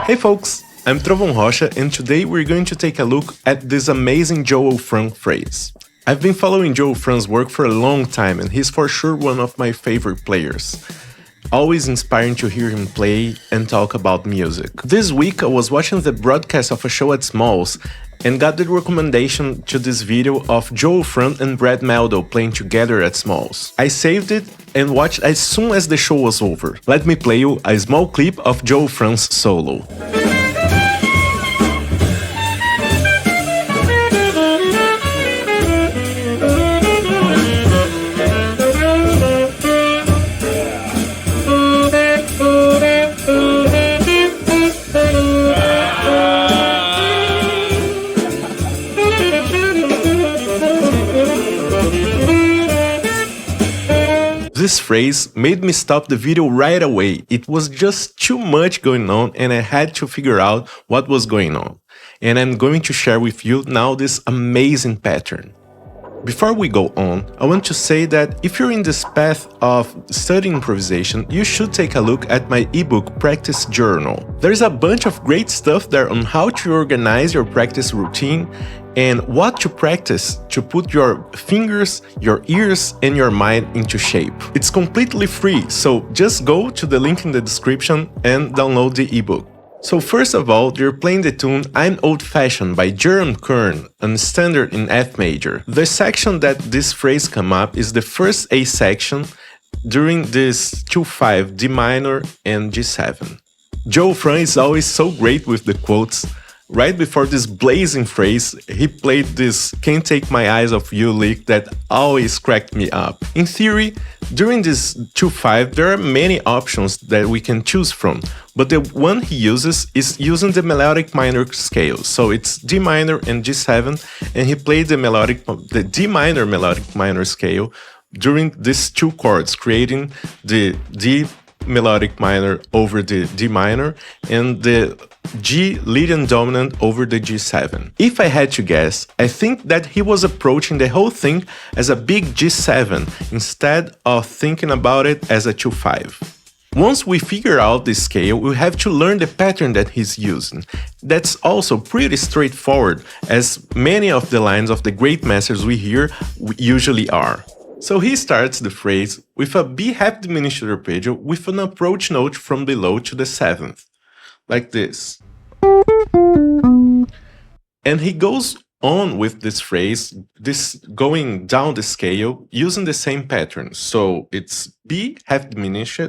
Hey folks, I'm Trovão Rocha and today we're going to take a look at this amazing Joel Frank phrase. I've been following Joel Frank's work for a long time and he's for sure one of my favorite players. Always inspiring to hear him play and talk about music. This week I was watching the broadcast of a show at Smalls and got the recommendation to this video of Joel Frank and Brad Meldo playing together at Smalls. I saved it and watched as soon as the show was over. Let me play you a small clip of Joel Frank's solo. This phrase made me stop the video right away. It was just too much going on and I had to figure out what was going on. And I'm going to share with you now this amazing pattern. Before we go on, I want to say that if you're in this path of studying improvisation, you should take a look at my ebook Practice Journal. There's a bunch of great stuff there on how to organize your practice routine and what to practice to put your fingers, your ears, and your mind into shape. It's completely free, so just go to the link in the description and download the ebook. So first of all, you're playing the tune I'm Old-Fashioned by Jerome Kern, a standard in F major. The section that this phrase come up is the first A section during this 2-5 D minor and G7. Joel Frank is always so great with the quotes. Right before this blazing phrase, he played this Can't Take My Eyes Off You lick that always cracked me up. In theory, during this 2-5, there are many options that we can choose from, but the one he uses is using the melodic minor scale. So it's D minor and G7, and he played the D minor melodic minor scale during these two chords, creating the D melodic minor over the D minor and the G Lydian dominant over the G7. If I had to guess, I think that he was approaching the whole thing as a big G7 instead of thinking about it as a 2-5. Once we figure out the scale, we have to learn the pattern that he's using. That's also pretty straightforward, as many of the lines of the great masters we hear usually are. So he starts the phrase with a B-half diminished arpeggio with an approach note from below to the 7th, like this. And he goes on with this phrase, going down the scale using the same pattern. So it's B-half diminished,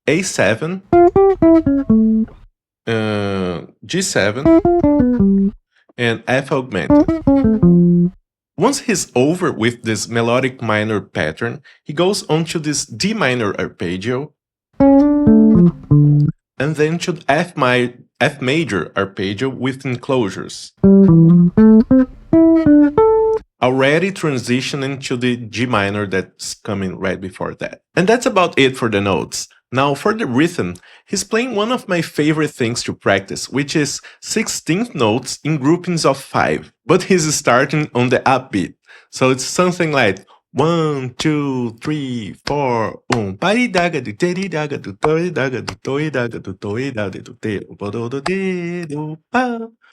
A7, G7, and F augmented. Once he's over with this melodic minor pattern, he goes on to this D minor arpeggio, and then to F major arpeggio with enclosures, already transitioning to the G minor that's coming right before that. And that's about it for the notes. Now for the rhythm, he's playing one of my favorite things to practice, which is 16th notes in groupings of 5, but he's starting on the upbeat. So it's something like 1, 2, 3, 4,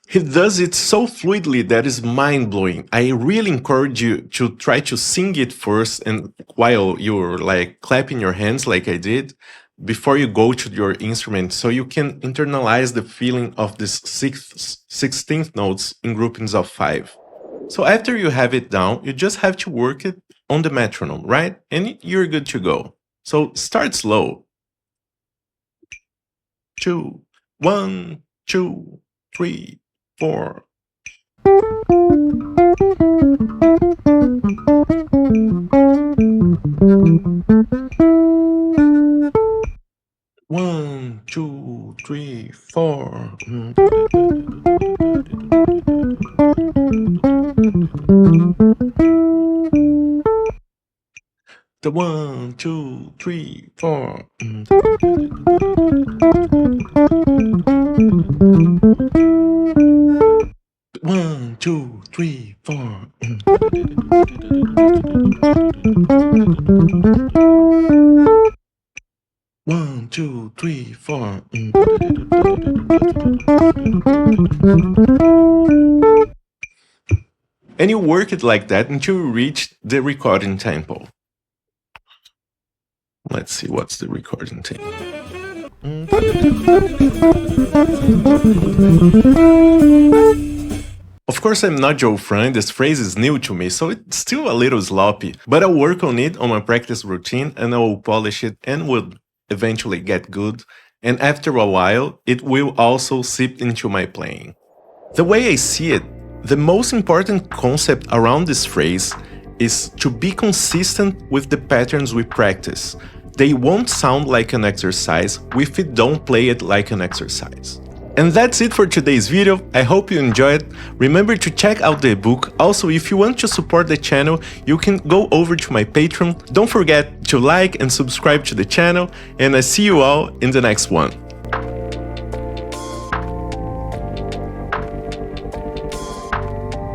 He does it so fluidly that is mind-blowing. I really encourage you to try to sing it first and while you're like clapping your hands like I did, before you go to your instrument, so you can internalize the feeling of this 16th notes in groupings of 5. So after you have it down, you just have to work it on the metronome, right? And you're good to go. So start slow. 2, 1, 2, 3, 4. 1, 2, 3, 4. The 1, 2, 3, 4. 1, 2, 3, 4. 1, 1, 2, 3, 4. And you work it like that until you reach the recording tempo. Let's see what's the recording tempo. Of course, I'm not Joe Fran, this phrase is new to me, so it's still a little sloppy, but I'll work on it on my practice routine and I will polish it and will eventually get good, and after a while, it will also seep into my playing. The way I see it, the most important concept around this phrase is to be consistent with the patterns we practice. They won't sound like an exercise if we don't play it like an exercise. And that's it for today's video. I hope you enjoyed. Remember to check out the ebook. Also, if you want to support the channel, you can go over to my Patreon. Don't forget to like and subscribe to the channel, and I see you all in the next one.